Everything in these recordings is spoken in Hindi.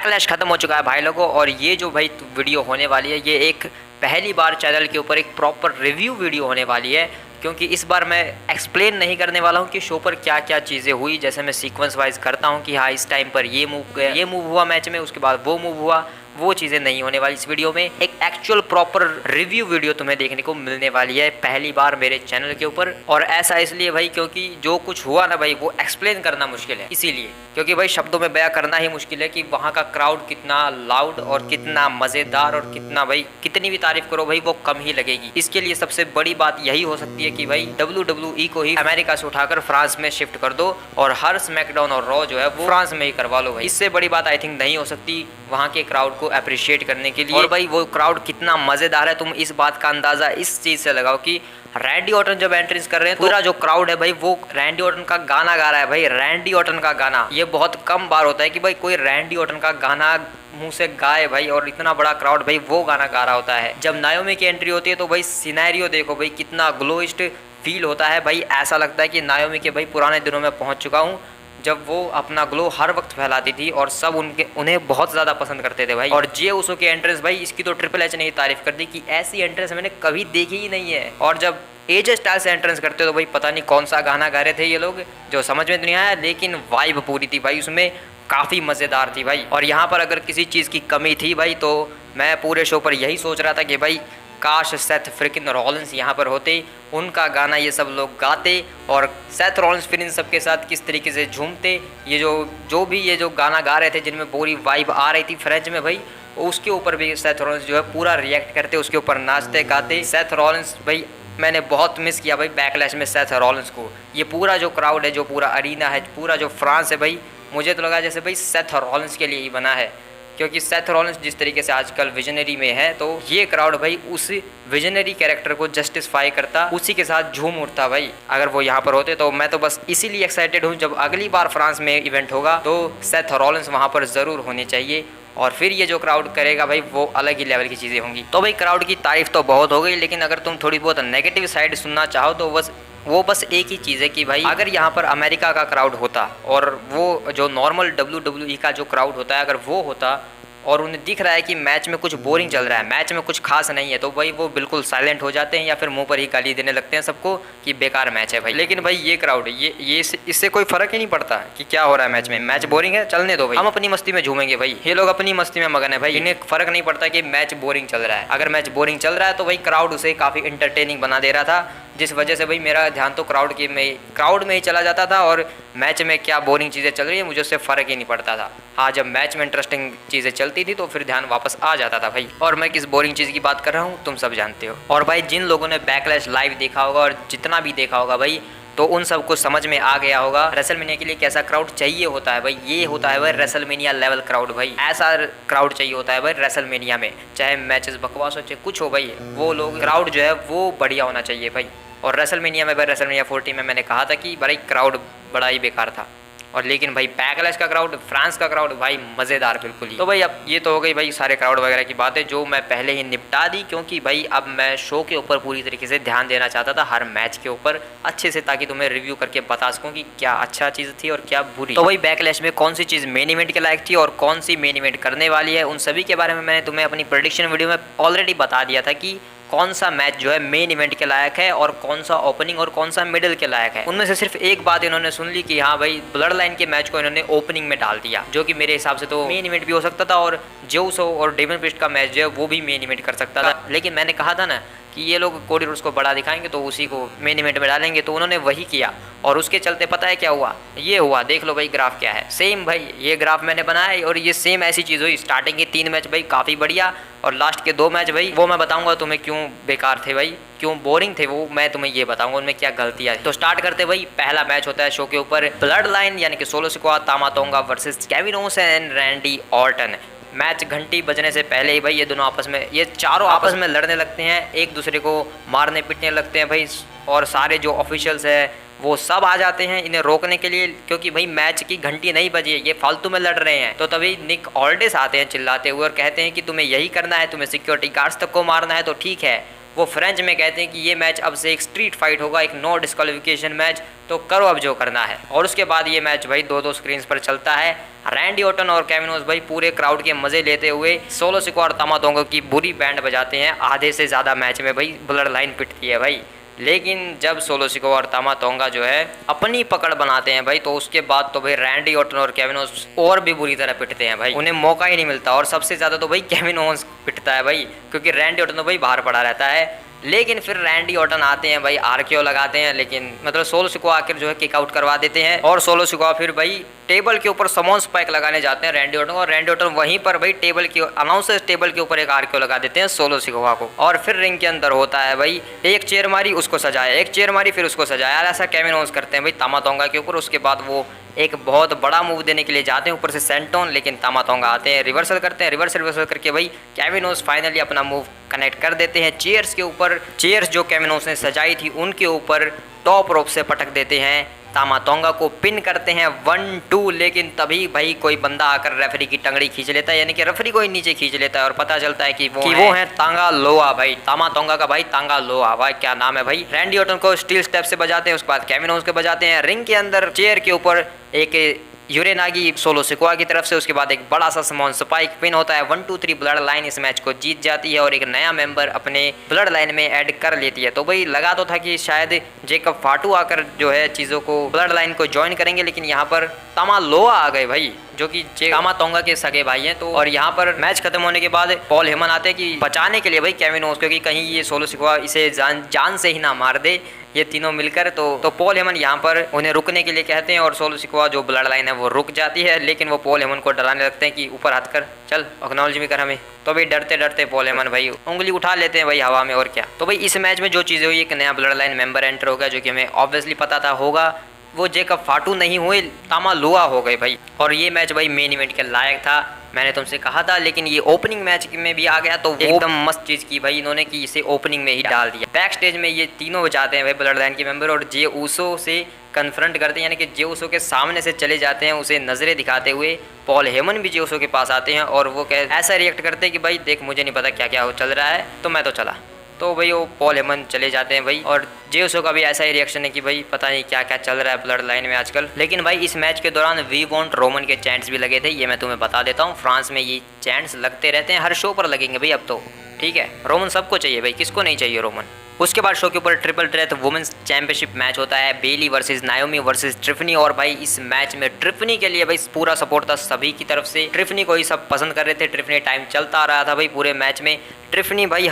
बैकलैश खत्म हो चुका है भाई लोगों। और ये जो भाई वीडियो होने वाली है ये एक पहली बार चैनल के ऊपर एक प्रॉपर रिव्यू वीडियो होने वाली है, क्योंकि इस बार मैं एक्सप्लेन नहीं करने वाला हूँ कि शो पर क्या क्या चीज़ें हुई। जैसे मैं सीक्वेंस वाइज करता हूँ कि हाँ इस टाइम पर ये मूव गया, ये मूव हुआ मैच में, उसके बाद वो मूव हुआ, वो चीज़ें नहीं होने वाली इस वीडियो में। एक एक्चुअल प्रॉपर रिव्यू वीडियो तुम्हें देखने को मिलने वाली है पहली बार मेरे चैनल के ऊपर। और ऐसा इसलिए भाई क्योंकि जो कुछ हुआ ना भाई वो एक्सप्लेन करना मुश्किल है, इसीलिए क्योंकि भाई शब्दों में बयां करना ही मुश्किल है कि वहाँ का क्राउड कितना लाउड और कितना मज़ेदार और कितना भाई कितनी भी तारीफ करो भाई वो कम ही लगेगी। इसके लिए सबसे बड़ी बात यही हो सकती है कि भाई WWE को ही अमेरिका से उठाकर फ्रांस में शिफ्ट कर दो और हर स्मैकडाउन और रॉ जो है वो फ्रांस में ही करवा लो भाई। इससे बड़ी बात आई थिंक नहीं हो सकती वहाँ के क्राउड को अप्रिशिएट करने के लिए। और भाई वो क्राउड कितना मजेदार है तुम इस बात का अंदाजा इस चीज से लगाओ कि रैंडी ऑर्टन जब एंट्रीज कर रहे हैं पूरा जो क्राउड है भाई वो रैंडी ऑर्टन का गाना गा रहा है भाई। रैंडी ऑर्टन का गाना, ये बहुत कम बार होता है कि भाई कोई रैंडी ऑर्टन का गाना मुंह से गाए भाई और इतना बड़ा क्राउड भाई वो गाना गा रहा होता है। जब नायोमी की एंट्री होती है तो भाई सिनेरियो देखो भाई कितना ग्लोइस्ट फील होता है भाई। ऐसा लगता है कि नायोमी के भाई पुराने दिनों में पहुंच चुका हूँ जब वो अपना ग्लो हर वक्त फैलाती थी और सब उन्हें बहुत ज़्यादा पसंद करते थे भाई। और जे उसो की एंट्रेंस भाई इसकी तो ट्रिपल एच ने ही तारीफ कर दी कि ऐसी एंट्रेंस मैंने कभी देखी ही नहीं है। और जब एजे स्टाइल से एंट्रेंस करते तो भाई पता नहीं कौन सा गाना गा रहे थे ये लोग जो समझ में तो नहीं आया, लेकिन वाइब पूरी थी भाई उसमें, काफ़ी मज़ेदार थी भाई। और यहाँ पर अगर किसी चीज़ की कमी थी भाई तो मैं पूरे शो पर यही सोच रहा था कि भाई काश सेथ फ्रिकिन रॉलिंस यहाँ पर होते, उनका गाना ये सब लोग गाते और सेथ रॉलिंस फिर इन सब के साथ किस तरीके से झूमते। ये जो भी ये जो गाना गा रहे थे जिनमें पूरी वाइब आ रही थी फ्रेंच में भाई, उसके ऊपर भी सेथ रॉलिंस जो है पूरा रिएक्ट करते, उसके ऊपर नाचते गाते। सेथ रॉलिंस भाई मैंने बहुत मिस किया भाई बैकलैश में सेथ रॉलिंस को। ये पूरा जो क्राउड है, जो पूरा अरीना है, पूरा जो फ्रांस है भाई, मुझे तो लगा जैसे भाई सेथ रॉलिंस के लिए ही बना है, क्योंकि सेथ रॉलिंस जिस तरीके से आजकल विजनरी में है तो ये क्राउड भाई उस विजनरी कैरेक्टर को जस्टिफाई करता, उसी के साथ झूम उठता भाई अगर वो यहाँ पर होते। तो मैं तो बस इसीलिए एक्साइटेड हूँ जब अगली बार फ्रांस में इवेंट होगा तो सेथ रॉलिंस वहाँ पर ज़रूर होने चाहिए और फिर ये जो क्राउड करेगा भाई वो अलग ही लेवल की चीज़ें होंगी। तो भाई क्राउड की तारीफ तो बहुत हो गई, लेकिन अगर तुम थोड़ी बहुत नेगेटिव साइड सुनना चाहो तो बस एक ही चीज़ है कि भाई अगर यहाँ पर अमेरिका का क्राउड होता और वो जो नॉर्मल WWE का जो क्राउड होता है अगर वो होता और उन्हें दिख रहा है कि मैच में कुछ बोरिंग चल रहा है, मैच में कुछ खास नहीं है, तो भाई वो बिल्कुल साइलेंट हो जाते हैं या फिर मुंह पर ही गाली देने लगते हैं सबको कि बेकार मैच है भाई। लेकिन भाई ये क्राउड ये इससे कोई फर्क ही नहीं पड़ता कि क्या हो रहा है मैच में, मैच बोरिंग है चलने दो भाई, हम अपनी मस्ती में झूमेंगे भाई। ये लोग अपनी मस्ती में मगन है भाई, इन्हें फर्क नहीं पड़ता कि मैच बोरिंग चल रहा है। अगर मैच बोरिंग चल रहा है तो भाई क्राउड उसे काफ़ी इंटरटेनिंग बना दे रहा था, जिस वजह से भाई मेरा ध्यान तो क्राउड में ही चला जाता था और मैच में क्या बोरिंग चीज़ें चल रही है मुझे उससे फ़र्क ही नहीं पड़ता था। हाँ जब मैच में इंटरेस्टिंग चीज़ें चलती थी तो फिर ध्यान वापस आ जाता था भाई। और मैं किस बोरिंग चीज़ की बात कर रहा हूँ तुम सब जानते हो। और भाई जिन लोगों ने बैकलैश लाइव देखा होगा और जितना भी देखा होगा भाई तो उन सबको समझ में आ गया होगा रेसलमेनिया के लिए कैसा क्राउड चाहिए होता है भाई। ये होता है भाई रेसलमेनिया लेवल क्राउड भाई, ऐसा क्राउड चाहिए होता है भाई रेसलमेनिया में, चाहे मैचेस बकवास हो चाहे कुछ हो भाई, वो लोग क्राउड जो है वो बढ़िया होना चाहिए भाई। और रेसलमेनिया में भाई रेसलमेनिया 40 में मैंने कहा था कि भाई क्राउड बड़ा ही बेकार था, और लेकिन भाई बैकलैश का क्राउड, फ्रांस का क्राउड भाई मज़ेदार बिल्कुल ही। तो भाई अब ये तो हो गई भाई सारे क्राउड वगैरह की बातें जो मैं पहले ही निपटा दी, क्योंकि भाई अब मैं शो के ऊपर पूरी तरीके से ध्यान देना चाहता था हर मैच के ऊपर अच्छे से, ताकि तुम्हें रिव्यू करके बता सकूँ कि क्या अच्छा चीज़ थी और क्या बुरी। तो भाई बैकलैश में कौन सी चीज़ मेन इवेंट के लायक थी और कौन सी मेन इवेंट करने वाली है, उन सभी के बारे में मैंने तुम्हें अपनी प्रेडिक्शन वीडियो में ऑलरेडी बता दिया था कि कौन सा मैच जो है मेन इवेंट के लायक है और कौन सा ओपनिंग और कौन सा मिडिल के लायक है। उनमें से सिर्फ एक बात इन्होंने सुन ली कि हाँ भाई ब्लड लाइन के मैच को इन्होंने ओपनिंग में डाल दिया, जो कि मेरे हिसाब से तो मेन इवेंट भी हो सकता था, और जेउसो और डेमन प्रीस्ट का मैच जो है वो भी मेन इवेंट कर सकता था। लेकिन मैंने कहा था ना कि ये लोग कोडी रोड्स को बड़ा दिखाएंगे तो उसी को मेन इवेंट में डालेंगे, तो उन्होंने वही किया और उसके चलते पता है क्या हुआ, ये हुआ। देख लो भाई ग्राफ क्या है, सेम भाई ये ग्राफ मैंने बनाया और ये सेम ऐसी चीज़ हुई। स्टार्टिंग के 3 मैच भाई काफ़ी बढ़िया और लास्ट के 2 मैच भाई वो मैं बताऊंगा तुम्हें क्यों बेकार थे भाई, क्यों बोरिंग थे वो मैं तुम्हें ये बताऊंगा उनमें क्या गलतियाँ। तो स्टार्ट करते भाई, पहला मैच होता है शो के ऊपर ब्लड लाइन यानी कि सोलो सिकोआ तामा तोंगा वर्सेस केविन ओस एंड रैंडी ऑर्टन। मैच घंटी बजने से पहले ही भाई ये दोनों आपस में, ये चारों आपस में लड़ने लगते हैं, एक दूसरे को मारने पीटने लगते हैं भाई, और सारे जो ऑफिशियल्स है वो सब आ जाते हैं इन्हें रोकने के लिए, क्योंकि भाई मैच की घंटी नहीं बजी है, ये फालतू में लड़ रहे हैं। तो तभी निक ऑल्डिस आते हैं चिल्लाते हुए और कहते हैं कि तुम्हें यही करना है, तुम्हें सिक्योरिटी गार्ड्स तक को मारना है तो ठीक है, वो फ्रेंच में कहते हैं कि ये मैच अब से एक स्ट्रीट फाइट होगा, एक नो डिस्क्वालिफिकेशन मैच, तो करो अब जो करना है। और उसके बाद ये मैच भाई दो स्क्रीन पर चलता है। रैंडी ऑर्टन और केविन ओवेंस भाई पूरे क्राउड के मजे लेते हुए सोलो सिकोआ और तमा तोंगा की बुरी बैंड बजाते हैं। आधे से ज़्यादा मैच में भाई ब्लड लाइन पिटती है भाई। लेकिन जब सोलो सिकोआ और तमा तोंगा जो है अपनी पकड़ बनाते हैं भाई, तो उसके बाद तो भाई रैंडी ऑर्टन और केविन ओवेंस और भी बुरी तरह पिटते हैं भाई, उन्हें मौका ही नहीं मिलता। और सबसे ज़्यादा तो भाई केविन ओवेंस पिटता है भाई, क्योंकि रैंडी ऑर्टन तो भाई बाहर पड़ा रहता है। लेकिन फिर रैंडी ऑर्टन आते हैं भाई, आरकेओ लगाते हैं, लेकिन मतलब सोलो सिकोआ आकर जो है किक आउट करवा देते हैं। और सोलो सिकोआ फिर भाई टेबल के ऊपर समोन स्पाइक लगाने जाते हैं रैंडी ऑर्टन, और रैंडी ऑर्टन वहीं पर भाई टेबल की अनाउंसर्स टेबल के ऊपर एक आरकेओ लगा देते हैं सोलो सिकोआ को। और फिर रिंग के अंदर होता है भाई एक चेयर मारी उसको सजाया, एक चेयर मारी फिर उसको सजाया। ऐसा केविन ओवेंस करते हैं भाई तमा तोंगा के ऊपर। उसके बाद वो एक बहुत बड़ा मूव देने के लिए जाते हैं ऊपर से सेंटोन, लेकिन तमा तोंगा आते हैं, रिवर्सल करते हैं, रिवर्सल करके भाई केविन ओवेंस फाइनली अपना मूव कनेक्ट कर देते हैं चेयर्स के ऊपर। चेयर्स जो केविन ओवेंस ने सजाई थी उनके ऊपर टॉप रोप से पटक देते हैं, तमा तोंगा को पिन करते हैं 1-2। लेकिन तभी भाई कोई बंदा आकर रेफरी की टंगड़ी खींच लेता है, यानी कि रेफरी को ही नीचे खींच लेता है, और पता चलता है कि वो है तांगा लोआ भाई, तमा तोंगा का भाई तांगा लोआ भाई, क्या नाम है भाई। रैंडी ऑर्टन को स्टील स्टेप से बजाते हैं, उसके बाद केविन ओवेंस को बजाते हैं। रिंग के अंदर चेयर के ऊपर एक यूरेनागी सोलो सिकोआ की तरफ से, उसके बाद एक बड़ा सा समोन स्पाइक पिन होता है। 1-2-3 ब्लड लाइन इस मैच को जीत जाती है और एक नया मेंबर अपने ब्लड लाइन में ऐड कर लेती है। तो भाई लगा तो था कि शायद जेकब फाटू आकर जो है चीज़ों को ब्लड लाइन को ज्वाइन करेंगे, लेकिन यहाँ पर तमा लोआ आ गए भाई, जो कि तमा तोंगा के सगे भाई हैं। तो और यहाँ पर मैच खत्म होने के बाद पॉल हेमन आते हैं कि बचाने के लिए भाई केविन ओवेंस, क्योंकि कहीं ये सोलो सिकोआ इसे जान से ही ना मार दे ये तीनों मिलकर। तो पॉल हेमन यहाँ पर उन्हें रुकने के लिए कहते हैं और सोलो सिकोआ जो ब्लड लाइन है वो रुक जाती है, लेकिन वो पॉल हेमन को डराने लगते हैं कि ऊपर हाथ कर, चल एक्नॉलेज भी कर हमें। तो भाई डरते डरते पॉल हेमन भाई उंगली उठा लेते हैं भाई हवा में, और क्या। तो भाई इस मैच में जो चीज़ें हुई, एक नया ब्लड लाइन मेंबर एंटर हो गया, जो कि हमें ऑब्वियसली पता था होगा, वो जेकब फाटू नहीं हुए, तमा लोआ हो गए भाई। और ये मैच भाई मेन इवेंट के लायक था, मैंने तुमसे कहा था। लेकिन ये ओपनिंग मैच में भी आ गया, तो वो एकदम मस्त चीज़ की भाई इन्होंने कि इसे ओपनिंग में ही डाल दिया। बैक स्टेज में ये तीनों जाते हैं भाई ब्लड लाइन के मेंबर, और जे ऊसो से कन्फ्रंट करते हैं, यानी कि जे ऊसो के सामने से चले जाते हैं उसे नज़रें दिखाते हुए। पॉल हेमन भी जे ऊसो के पास आते हैं और वो ऐसा रिएक्ट करते हैं कि भाई देख मुझे नहीं पता क्या क्या चल रहा है, तो मैं तो चला। तो भाई वो पॉल हेमन चले जाते हैं भाई, और जे ऊसो का भी ऐसा ही रिएक्शन है कि भाई पता नहीं क्या क्या चल रहा है ब्लड लाइन में आजकल। लेकिन भाई इस मैच के दौरान वी वॉन्ट रोमन के चैंट्स भी लगे थे, ये मैं तुम्हें बता देता हूँ। फ्रांस में ये चैंट्स लगते रहते हैं, हर शो पर लगेंगे भाई अब तो, ठीक है। रोमन सबको चाहिए भाई, किसको नहीं चाहिए रोमन। उसके बाद शो के ऊपर triple threat women's championship match होता है, बेली वर्सेस नायोमी वर्सेस ट्रिफनी। और भाई इस मैच में ट्रिफनी के लिए भाई पूरा सपोर्ट था सभी की तरफ से, ट्रिफनी को ही सब पसंद कर रहे थे। ट्रिफनी टाइम चलता आ रहा था भाई पूरे मैच में। ट्रिफनी भाई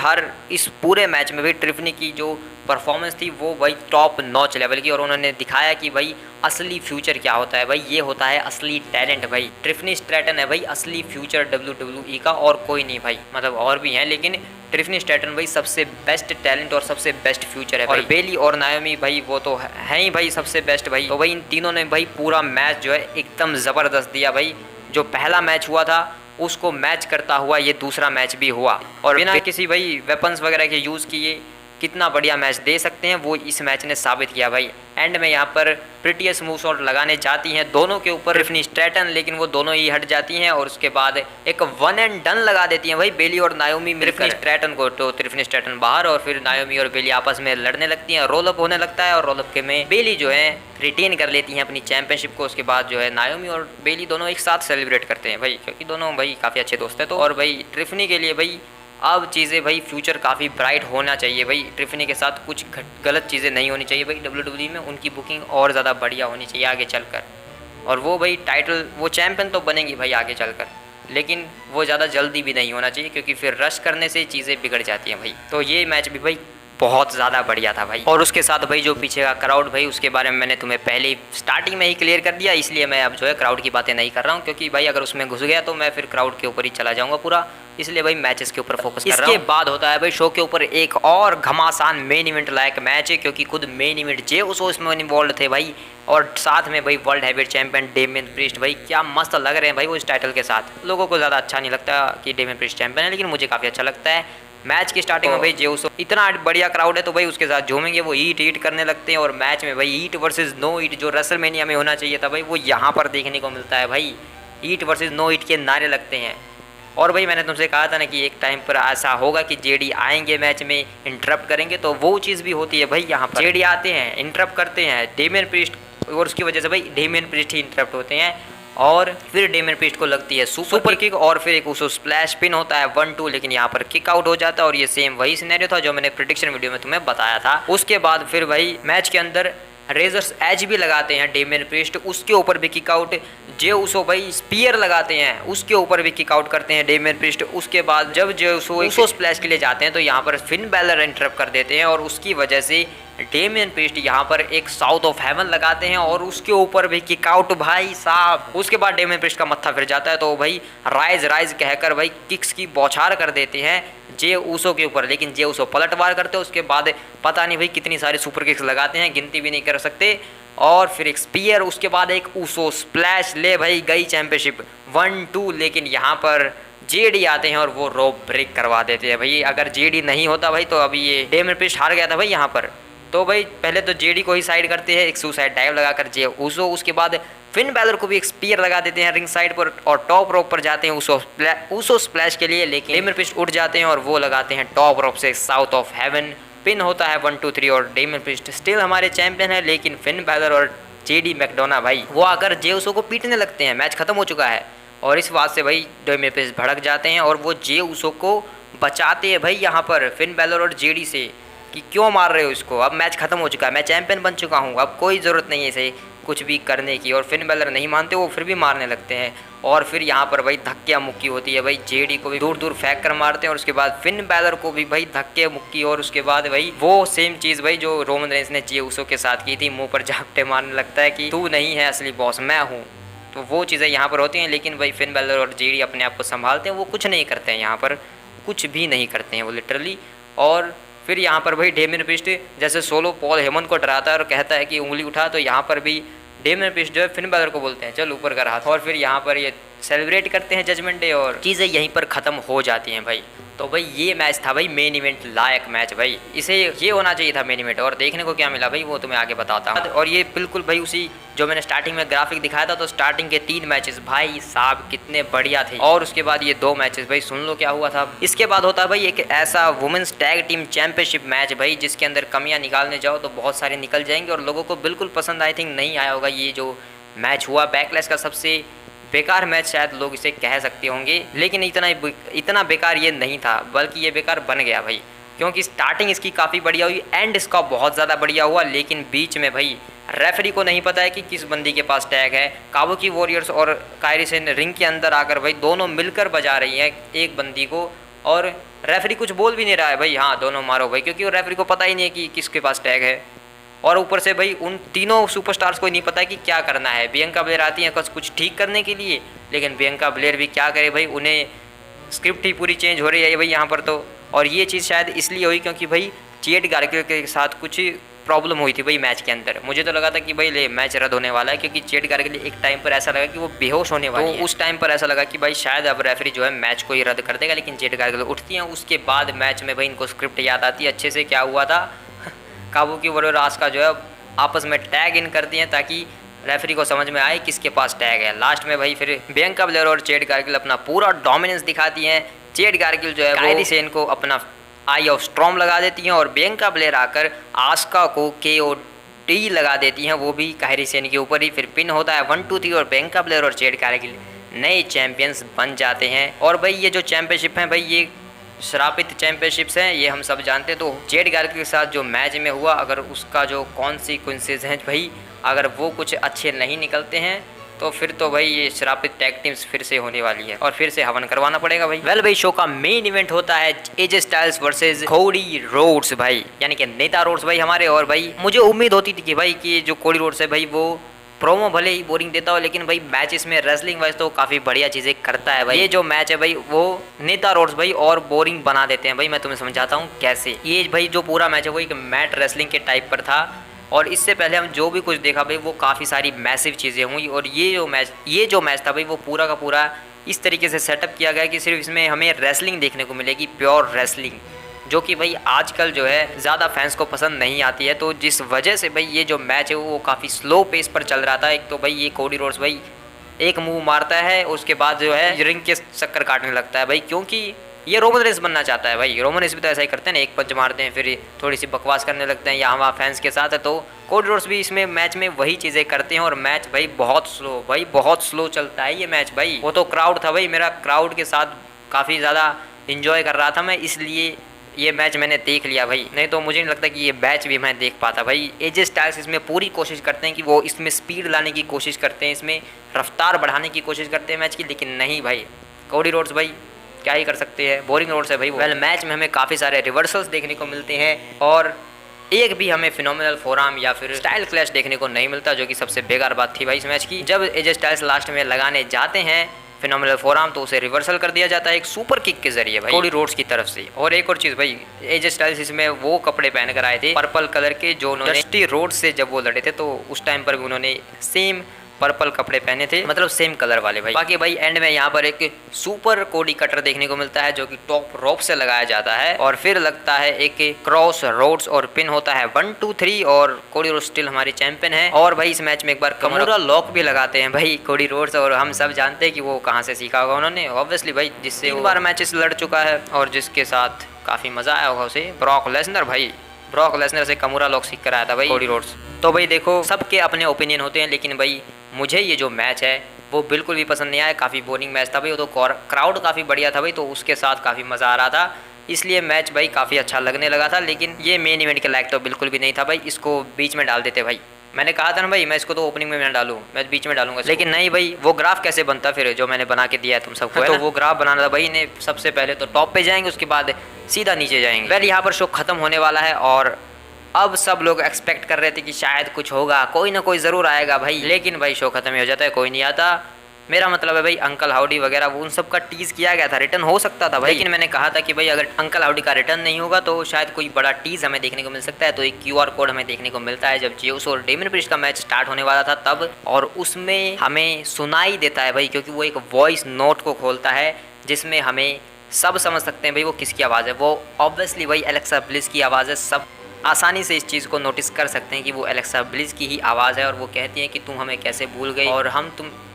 इस पूरे मैच में भाई ट्रिफनी की जो परफॉर्मेंस थी वो भाई टॉप नॉच लेवल की, और उन्होंने दिखाया कि भाई असली फ्यूचर क्या होता है भाई, ये होता है असली टैलेंट भाई। ट्रिफनी स्ट्रैटन है भाई असली फ्यूचर WWE का, और कोई नहीं भाई, मतलब और भी हैं लेकिन ट्रिफनी स्ट्रैटन भाई सबसे बेस्ट टैलेंट और सबसे बेस्ट फ्यूचर है। और बेली और नायोमी भाई वो तो है ही भाई सबसे बेस्ट भाई। तो भाई इन तीनों ने भाई पूरा मैच जो है एकदम ज़बरदस्त दिया भाई। जो पहला मैच हुआ था उसको मैच करता हुआ ये दूसरा मैच भी हुआ, और बिना किसी भाई वेपन्स वगैरह के यूज़ किए कितना बढ़िया मैच दे सकते हैं वो इस मैच ने साबित किया भाई। एंड में यहाँ पर प्रिटियस मूव शॉट लगाने जाती हैं दोनों के ऊपर ट्रिफनी स्ट्रैटन, लेकिन वो दोनों ही हट जाती हैं, और उसके बाद एक 1 एंड डन लगा देती हैं भाई बेली और नायोमी ट्रिफनी स्ट्रैटन को। तो ट्रिफनी स्ट्रैटन बाहर, और फिर नायोमी और बेली आपस में लड़ने लगती हैं, रोल अप होने लगता है, और रोल अप के में बेली जो है रिटेन कर लेती हैं अपनी चैंपियनशिप को। उसके बाद जो है नायोमी और बेली दोनों एक साथ सेलिब्रेट करते हैं भाई, क्योंकि दोनों भाई काफ़ी अच्छे दोस्त हैं। तो और भाई ट्रिफनी के लिए भाई अब चीज़ें भाई फ्यूचर काफ़ी ब्राइट होना चाहिए भाई। ट्रिफनी के साथ कुछ गलत चीज़ें नहीं होनी चाहिए भाई। WWE में उनकी बुकिंग और ज़्यादा बढ़िया होनी चाहिए आगे चलकर, और वो भाई टाइटल वो चैंपियन तो बनेंगी भाई आगे चलकर, लेकिन वो ज़्यादा जल्दी भी नहीं होना चाहिए, क्योंकि फिर रश करने से चीज़ें बिगड़ जाती हैं भाई। तो ये मैच भी भाई बहुत ज़्यादा बढ़िया था भाई। और उसके साथ भाई जो पीछे का क्राउड भाई, उसके बारे में मैंने तुम्हें पहले ही स्टार्टिंग में ही क्लियर कर दिया, इसलिए मैं अब जो है क्राउड की बातें नहीं कर रहा हूँ, क्योंकि भाई अगर उसमें घुस गया तो मैं फिर क्राउड के ऊपर ही चला जाऊँगा पूरा, इसलिए भाई मैचेस के ऊपर फोकस कर रहा हूँ। इसके बाद होता है भाई शो के ऊपर एक और घमासान मेन इवेंट लायक मैच है, क्योंकि खुद मेन इवेंट जे उसो इसमें इन्वॉल्व थे भाई, और साथ में भाई world heavyweight champion Damien priest भाई क्या मस्त लग रहे हैं भाई वो इस टाइटल के साथ। लोगों को ज़्यादा अच्छा नहीं लगता कि डेमियन प्रीस्ट चैंपियन है, लेकिन मुझे काफ़ी अच्छा लगता है। मैच की स्टार्टिंग में भाई जे उसो इतना बढ़िया क्राउड है, तो भाई उसके साथ झूमेंगे, वो ईट करने लगते हैं, और मैच में भाई ईट वर्सेस नो ईट जो रेसलमेनिया में होना चाहिए था भाई वो यहाँ पर देखने को मिलता है भाई। ईट वर्सेस नो ईट के नारे लगते हैं, और भाई मैंने तुमसे कहा था ना कि एक टाइम पर ऐसा होगा कि जेडी आएंगे मैच में इंटरप्ट करेंगे, तो वो चीज़ भी होती है भाई। यहाँ पर जेडी आते हैं, इंटरप्ट करते हैं डेमियन प्रीस्ट, और उसकी वजह से भाई डेमियन प्रीस्ट ही इंटरप्ट होते हैं, और फिर डेमियन प्रीस्ट को लगती है सुपर किक, और फिर एक उसको स्प्लैश पिन होता है 1-2, लेकिन यहाँ पर किक आउट हो जाता है। और ये सेम वही सिनेरियो था जो मैंने प्रेडिक्शन वीडियो में तुम्हें बताया था। उसके बाद फिर भाई मैच के अंदर रेजर्स एज भी लगाते हैं डेमियन प्रीस्ट, उसके ऊपर भी किक आउट। जे उसो भाई स्पीयर लगाते हैं, उसके ऊपर भी किक आउट करते हैं डेमियन प्रीस्ट। उसके बाद जब जे उसो स्प्लैश के लिए जाते हैं तो यहाँ पर फिन बैलर इंटरप्ट कर देते हैं, और उसकी वजह से डेमियन प्रीस्ट यहाँ पर एक साउथ ऑफ हेवन लगाते हैं, और उसके ऊपर भी किक आउट भाई साहब। उसके बाद डेमियन प्रीस्ट का मत्था फिर जाता है, तो भाई राइज राइज कहकर भाई किक्स की बौछार कर देते हैं जे उसो के ऊपर, लेकिन जे उसो पलटवार करते हैं। उसके बाद पता नहीं भाई कितनी सारी सुपर किक्स लगाते हैं, गिनती भी नहीं कर सकते। और फिर एक स्पीयर, उसके बाद एक उसो स्प्लैश, ले भाई गई चैंपियनशिप 1-2। लेकिन यहाँ पर जेडी आते हैं और वो रोप ब्रेक करवा देते हैं भाई। अगर जेडी नहीं होता भाई तो अभी ये डेमियन प्रीस्ट हार गया था भाई यहाँ पर। तो भाई पहले तो जेडी को ही साइड करते हैं, एक सुसाइड डाइव लगाकर जे उसो, उसके बाद फिन बैलर को भी एक स्पीयर लगा देते हैं रिंग साइड पर, और टॉप रोप पर जाते हैं उसो स्प्लैश के लिए, लेकिन डेमियन प्रीस्ट उठ जाते हैं और वो लगाते हैं टॉप रोप से साउथ ऑफ हेवन। पिन होता है 1-2-3, और डेमियन प्रीस्ट स्टिल हमारे चैंपियन है। लेकिन फिन बैलर और जेडी मैकडोना भाई वो आकर जे उसो को पीटने लगते हैं, मैच खत्म हो चुका है। और इस बात से भाई डेमियन प्रीस्ट भड़क जाते हैं और वो जे उसो को बचाते हैं भाई यहाँ पर फिन बैलर और जेडी से, कि क्यों मार रहे हो इसको, अब मैच खत्म हो चुका है, मैं चैंपियन बन चुका हूँ, अब कोई ज़रूरत नहीं है इसे कुछ भी करने की। और फिन बैलर नहीं मानते, वो फिर भी मारने लगते हैं। और फिर यहाँ पर भाई धक्के मुक्की होती है भाई, जेडी को भी दूर दूर फेंक कर मारते हैं, और उसके बाद फिन बैलर को भी भाई धक्के मुक्की। और उसके बाद भाई वो सेम चीज़ भाई जो रोमन रेंस ने जे उसो के साथ की थी, मुंह पर झापटे मारने लगता है कि तू नहीं है असली बॉस, मैं हूँ। तो वो चीज़ें यहाँ पर होती हैं, लेकिन भाई फिन बैलर और जेडी अपने आप को संभालते हैं, वो कुछ नहीं करते हैं यहाँ पर, कुछ भी नहीं करते हैं वो लिटरली। और फिर यहाँ पर भाई डेमियन प्रीस्ट जैसे सोलो पॉल हेमन को डराता है और कहता है कि उंगली उठा, तो यहाँ पर भी डेमियन प्रीस्ट जो है फिन बैलर को बोलते हैं चल ऊपर कर हाथ, और फिर यहाँ पर ये सेलिब्रेट करते हैं जजमेंट डे, और चीज़ें यहीं पर ख़त्म हो जाती हैं भाई। तो भाई ये मैच था भाई मेन इवेंट लायक मैच भाई, इसे ये होना चाहिए था मेन इवेंट। और देखने को क्या मिला भाई वो तुम्हें आगे बताता हूँ। और ये बिल्कुल भाई उसी जो मैंने स्टार्टिंग में ग्राफिक दिखाया था, तो स्टार्टिंग के 3 मैचेस भाई साहब कितने बढ़िया थे, और उसके बाद ये 2 मैचेस भाई सुन लो क्या हुआ था। इसके बाद होता है भाई एक ऐसा women's tag team championship match भाई, जिसके अंदर कमियां निकालने जाओ तो बहुत सारी निकल जाएंगी, और लोगों को बिल्कुल पसंद आई थिंक नहीं आया होगा ये जो मैच हुआ। बैकलैश का सबसे बेकार मैच शायद लोग इसे कह सकते होंगे, लेकिन इतना बेकार ये नहीं था, बल्कि ये बेकार बन गया भाई, क्योंकि स्टार्टिंग इसकी काफ़ी बढ़िया हुई, एंड इसका बहुत ज़्यादा बढ़िया हुआ। लेकिन बीच में भाई रेफरी को नहीं पता है कि किस बंदी के पास टैग है। काबुकी वॉरियर्स और कायरी सेन रिंग के अंदर आकर भाई दोनों मिलकर बजा रही हैं एक बंदी को, और रेफरी कुछ बोल भी नहीं रहा है भाई, हाँ दोनों मारो भाई, क्योंकि रेफरी को पता ही नहीं है कि किसके पास टैग है। और ऊपर से भाई उन तीनों सुपरस्टार्स को नहीं पता है कि क्या करना है। बियंका ब्लेयर आती हैं कुछ ठीक करने के लिए, लेकिन बियंका ब्लेयर भी क्या करे भाई, उन्हें स्क्रिप्ट ही पूरी चेंज हो रही है भाई यहाँ पर तो। और ये चीज़ शायद इसलिए हुई क्योंकि भाई जेड गार्गिल के साथ कुछ प्रॉब्लम हुई थी भाई मैच के अंदर। मुझे तो लगा था कि भाई ले मैच रद्द होने वाला है, क्योंकि जेड गार्गिल एक टाइम पर ऐसा लगा कि वो बेहोश होने वाली है। उस टाइम पर ऐसा लगा कि भाई शायद अब रेफरी जो है मैच को ही रद्द कर देगा, लेकिन जेड गार्गिल उठती हैं। उसके बाद मैच में भाई इनको स्क्रिप्ट याद आती है अच्छे से क्या हुआ था। काबुकी वॉरियर आस्का जो है आपस में टैग इन करती हैं ताकि रेफरी को समझ में आए किसके पास टैग है। लास्ट में भाई फिर बियंका ब्लेयर और जेड गार्गिल अपना पूरा डोमिनेंस दिखाती हैं। जेड गार्गिल जो है कायरी सेन को अपना आई ऑफ स्ट्रॉम लगा देती हैं, और बियंका ब्लेयर आकर आस्का को KOD लगा देती हैं, वो भी कायरी सेन के ऊपर ही। फिर पिन होता है 1-2-3, और बियंका ब्लेयर और जेड गार्गिल नए चैंपियंस बन जाते हैं। और भाई ये जो चैंपियनशिप हैं भाई ये श्रापित चैंपियनशिप्स हैं, ये हम सब जानते हैं। तो जेड गार्गिल के साथ जो मैच में हुआ, अगर उसका जो कॉन्सिक्वेंसेज हैं भाई, अगर वो कुछ अच्छे नहीं निकलते हैं तो फिर तो भाई ये श्रापित टैग टीम्स फिर से होने वाली है, और फिर से हवन करवाना पड़ेगा भाई। वेल भाई शो का मेन इवेंट होता है AJ styles versus Cody Rhodes भाई, यानी कि नेता रोड्स भाई हमारे। और भाई मुझे उम्मीद होती थी कि भाई कि जो कोडी रोड्स है भाई वो प्रोमो भले ही बोरिंग देता हो, लेकिन भाई मैचेस में रेसलिंग वाइज तो काफ़ी बढ़िया चीज़ें करता है भाई। ये जो मैच है भाई वो नेता रोड्स भाई और बोरिंग बना देते हैं भाई। मैं तुम्हें समझाता हूँ कैसे। ये भाई जो पूरा मैच है वो एक मैट रेसलिंग के टाइप पर था, और इससे पहले हम जो भी कुछ देखा भाई वो काफ़ी सारी मैसिव चीज़ें हुई। और ये जो मैच था भाई वो पूरा का पूरा इस तरीके से सेटअप किया गया कि सिर्फ इसमें हमें रेसलिंग देखने को मिलेगी, प्योर रेसलिंग, जो कि भाई आजकल जो है ज़्यादा फैंस को पसंद नहीं आती है। तो जिस वजह से भाई ये जो मैच है वो काफ़ी स्लो पेस पर चल रहा था। एक तो भाई ये कोडी रोड्स भाई एक मूव मारता है, उसके बाद जो है रिंग के चक्कर काटने लगता है भाई, क्योंकि ये रोमन रेस बनना चाहता है भाई। रोमन रेस भी तो ऐसा ही करते हैं ना, एक पंच मारते हैं फिर थोड़ी सी बकवास करने लगते हैं यहाँ वहाँ फैंस के साथ है। तो कोडी रोड्स भी इसमें मैच में वही चीज़ें करते हैं और मैच भाई बहुत स्लो चलता है ये मैच भाई। वो तो क्राउड था भाई, मेरा क्राउड के साथ काफ़ी ज़्यादा इंजॉय कर रहा था मैं, इसलिए ये मैच मैंने देख लिया भाई, नहीं तो मुझे नहीं लगता कि ये मैच भी मैं देख पाता भाई। एजे स्टाइल्स इसमें पूरी कोशिश करते हैं कि वो इसमें स्पीड लाने की कोशिश करते हैं, इसमें रफ्तार बढ़ाने की कोशिश करते हैं मैच की, लेकिन नहीं भाई कोडी रोड्स भाई क्या ही कर सकते हैं, बोरिंग रोड्स है भाई। वेल मैच में हमें काफ़ी सारे रिवर्सल्स देखने को मिलते हैं और एक भी हमें फिनोमिनल फोरआर्म या फिर स्टाइल क्लैश देखने को नहीं मिलता, जो कि सबसे बेकार बात थी भाई इस मैच की। जब एजे स्टाइल्स लास्ट में लगाने जाते हैं फिनोमिनल फोरआर्म तो उसे रिवर्सल कर दिया जाता है एक सुपर किक के जरिए भाई कोडी रोड्स की तरफ से। और एक और चीज़ भाई, एजे स्टाइल्स इसमें वो कपड़े पहन कर आए थे पर्पल कलर के, जो उन्होंने डस्टी रोड्स से जब वो लड़े थे तो उस टाइम पर भी उन्होंने सेम पर्पल कपड़े पहने थे, मतलब सेम कलर वाले भाई। बाकी भाई एंड में यहाँ पर एक सुपर कोडी कटर देखने को मिलता है जो कि टॉप रोप से लगाया जाता है और फिर लगता है एक क्रॉस रोड्स और पिन होता है 1 2 3 और कोडी रोड्स स्टिल हमारी चैंपियन है। और भाई इस मैच में एक बार कमोरा लॉक भी लगाते हैं भाई कोडी रोड्स, और हम सब जानते हैं कि वो कहाँ से सीखा होगा उन्होंने, ऑब्वियसली भाई जिससे 3 बार मैचेस लड़ चुका है और जिसके साथ काफ़ी मज़ा आया होगा उसे, ब्रॉक लेसनर भाई। ब्रॉक लेसनर से कमोरा लॉक सीख कर आया था भाई कोडी रोड्स। तो भाई देखो सबके अपने ओपिनियन होते हैं, लेकिन भाई मुझे ये जो मैच है वो बिल्कुल भी पसंद नहीं आया, काफ़ी बोरिंग मैच था भाई। वो तो क्राउड काफ़ी बढ़िया था भाई, तो उसके साथ काफ़ी मज़ा आ रहा था, इसलिए मैच भाई काफ़ी अच्छा लगने लगा था। लेकिन ये मेन इवेंट के लायक तो बिल्कुल भी नहीं था भाई, इसको बीच में डाल देते भाई। मैंने कहा था ना भाई मैं इसको तो ओपनिंग में ना डालूं, मैं बीच में डालूंगा, लेकिन नहीं भाई वो ग्राफ कैसे बनता फिर जो मैंने बना के दिया है तुम सबको, तो वो ग्राफ बनाना था भाई ने, सबसे पहले तो टॉप पे जाएंगे उसके बाद सीधा नीचे जाएंगे। वेल यहाँ पर शो खत्म होने वाला है और अब सब लोग एक्सपेक्ट कर रहे थे कि शायद कुछ होगा, कोई ना कोई ज़रूर आएगा भाई, लेकिन भाई शो खत्म ही हो जाता है, कोई नहीं आता। मेरा मतलब है भाई अंकल हाउडी वगैरह वो उन सब का टीज़ किया गया था, रिटर्न हो सकता था भाई, लेकिन मैंने कहा था कि भाई अगर अंकल हाउडी का रिटर्न नहीं होगा तो शायद कोई बड़ा टीज़ हमें देखने को मिल सकता है। तो एक QR कोड हमें देखने को मिलता है जब जियोस और डेमियन प्रीस्ट का मैच स्टार्ट होने वाला था तब, और उसमें हमें सुनाई देता है भाई, क्योंकि वो एक वॉइस नोट को खोलता है जिसमें हमें सब समझ सकते हैं भाई वो किसकी आवाज़ है। वो ऑब्वियसली भाई एलेक्सा ब्लिस की आवाज़ है, सब आसानी से इस चीज़ को नोटिस कर सकते हैं कि वो एलेक्सा ब्लिस की ही आवाज़ है। और वो कहती है कि तुम हमें कैसे भूल गई, और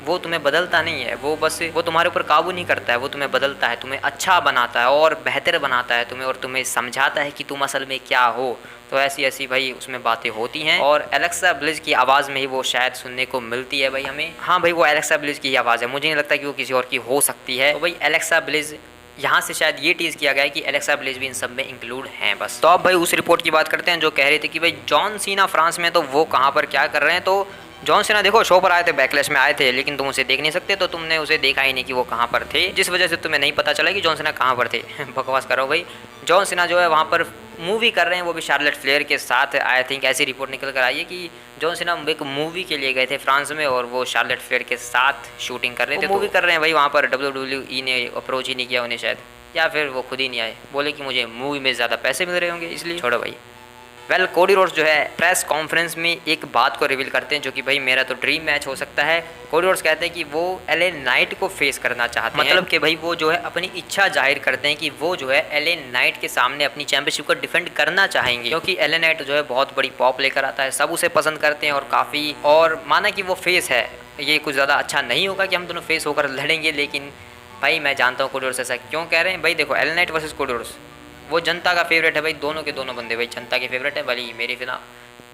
वो तुम्हें बदलता नहीं है, वो बस वो तुम्हारे ऊपर काबू नहीं करता है, वो तुम्हें बदलता है, तुम्हें अच्छा बनाता है और बेहतर बनाता है तुम्हें, और तुम्हें समझाता है कि तुम असल में क्या हो। तो ऐसी ऐसी भाई उसमें बातें होती हैं और एलेक्सा ब्लिस की आवाज़ में ही वो शायद सुनने को मिलती है भाई हमें। हाँ भाई वो एलेक्सा ब्लिस की ही आवाज़ है, मुझे नहीं लगता कि वो किसी और की हो सकती है। तो भाई एलेक्सा ब्लिस यहाँ से शायद ये टीज़ किया गया है कि एलेक्सा ब्लिस भी इन सब में इंक्लूड हैं बस। तो अब भाई उस रिपोर्ट की बात करते हैं जो कह रहे थे कि भाई जॉन सीना फ्रांस में, तो वो कहाँ पर क्या कर रहे हैं। तो जॉन सीना देखो शो पर आए थे, बैकलैश में आए थे, लेकिन तुम उसे देख नहीं सकते, तो तुमने उसे देखा ही नहीं कि वो कहाँ पर थे, जिस वजह से तुम्हें नहीं पता चला कि जॉन सीना कहाँ पर थे। बकवास करो भाई, जॉन सीना जो है वहाँ पर मूवी कर रहे हैं, वो भी शार्लेट फ्लेयर के साथ। आई थिंक ऐसी रिपोर्ट निकल कर आई है कि जॉन सीना एक मूवी के लिए गए थे फ्रांस में और वो शार्लेट फ्लेयर के साथ शूटिंग कर रहे थे, मूवी कर रहे हैं भाई वहाँ पर। WWE ने अप्रोच ही नहीं किया उन्हें शायद, या फिर वो खुद ही नहीं आए, बोले कि मुझे मूवी में ज़्यादा पैसे मिल रहे होंगे इसलिए छोड़ो भाई। वेल कोडी रोड्स जो है प्रेस कॉन्फ्रेंस में एक बात को रिवील करते हैं जो कि भाई मेरा तो ड्रीम मैच हो सकता है। कोडी रोड्स कहते हैं कि वो LA नाइट को फेस करना चाहते हैं, मतलब कि भाई वो जो है अपनी इच्छा जाहिर करते हैं कि वो जो है LA नाइट के सामने अपनी चैंपियनशिप को डिफेंड करना चाहेंगे, क्योंकि LA नाइट जो है बहुत बड़ी पॉप लेकर आता है, सब उसे पसंद करते हैं और काफ़ी, और माना कि वो फेस है, ये कुछ ज़्यादा अच्छा नहीं होगा कि हम दोनों फेस होकर लड़ेंगे, लेकिन भाई मैं जानता हूँ कोडी रोड्स ऐसा क्यों कह रहे हैं। भाई देखो LA night versus Cody Rhodes, वो जनता का फेवरेट है भाई, दोनों के दोनों बंदे भाई जनता के फेवरेट है। भले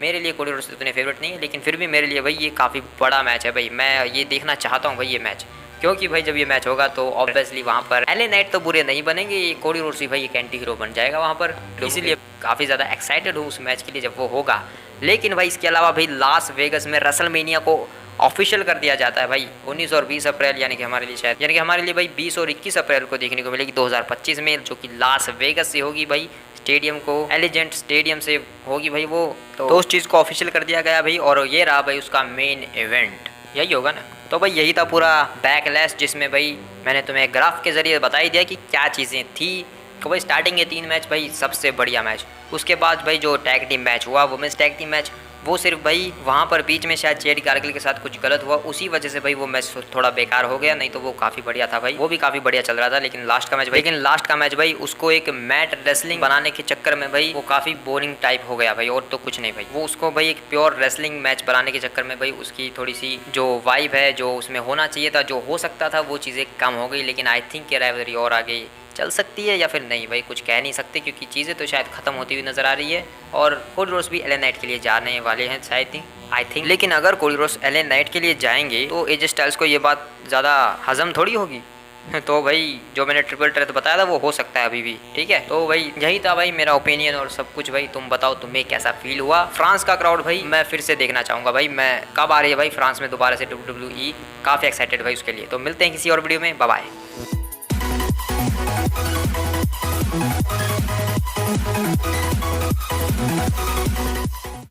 मेरे लिए कोडी रोड्स इतने फेवरेट नहीं है, लेकिन फिर भी मेरे लिए भाई ये काफ़ी बड़ा मैच है भाई, मैं ये देखना चाहता हूँ भाई ये मैच, क्योंकि भाई जब ये मैच होगा तो ऑब्वियसली वहाँ पर LA नाइट तो बुरे नहीं बनेंगे, कोडी रोड्स ही भाई एक एंटी हीरो बन जाएगा वहाँ पर, इसीलिए काफ़ी ज़्यादा एक्साइटेड हूँ उस मैच के लिए जब वो होगा। लेकिन भाई इसके अलावा भाई लास वेगस में रेसलमेनिया को ऑफिशियल कर दिया जाता है भाई 19 और 20 अप्रैल, यानी कि हमारे लिए शायद, यानी कि हमारे लिए भाई 20 और 21 अप्रैल को देखने को मिलेगी 2025 में, जो कि लास वेगस से होगी भाई, स्टेडियम को एलिजेंट स्टेडियम से होगी भाई वो, तो उस चीज़ को ऑफिशियल कर दिया गया भाई, और ये रहा भाई उसका मेन इवेंट, यही होगा ना। तो भाई यही था पूरा बैकलैश, जिसमें भाई मैंने तुम्हें ग्राफ के जरिए बता ही दिया कि क्या चीज़ें थी। तो भाई स्टार्टिंग के 3 मैच भाई सबसे बढ़िया मैच, उसके बाद भाई जो टैग टीम मैच हुआ, वुमेन्स टैग टीम मैच, वो सिर्फ भाई वहाँ पर बीच में शायद चैड गार्गल के साथ कुछ गलत हुआ, उसी वजह से भाई वो मैच थोड़ा बेकार हो गया, नहीं तो वो काफी बढ़िया था भाई, वो भी काफी बढ़िया चल रहा था। लेकिन लास्ट का मैच भाई उसको एक मैट रेसलिंग बनाने के चक्कर में भाई वो काफी बोरिंग टाइप हो गया भाई, और तो कुछ नहीं भाई। वो उसको भाई एक प्योर रेसलिंग मैच बनाने के चक्कर में भाई उसकी थोड़ी सी जो वाइब है, जो उसमें होना चाहिए था, जो हो सकता था, वो चीज़ें कम हो गई। लेकिन आई थिंक ये राइवलरी और आगे चल सकती है या फिर नहीं भाई, कुछ कह नहीं सकते, क्योंकि चीज़ें तो शायद खत्म होती हुई नजर आ रही है। और कोडी रोड्स भी एलए नाइट के लिए जाने वाले हैं शायद ही, आई थिंक। लेकिन अगर कोडी रोड्स एलए नाइट के लिए जाएंगे तो एजे स्टाइल्स को ये बात ज़्यादा हजम थोड़ी होगी। तो भाई जो मैंने ट्रिपल थ्रेट बताया था वो हो सकता है अभी भी, ठीक है। तो भाई यही था भाई मेरा ओपिनियन और सब कुछ भाई। तुम बताओ तुम्हें कैसा फील हुआ। फ्रांस का क्राउड भाई मैं फिर से देखना चाहूँगा भाई। मैं कब आ रही है भाई फ्रांस में दोबारा से WWE, काफ़ी एक्साइटेड भाई उसके लिए। तो मिलते हैं किसी और वीडियो में, बाय बाय।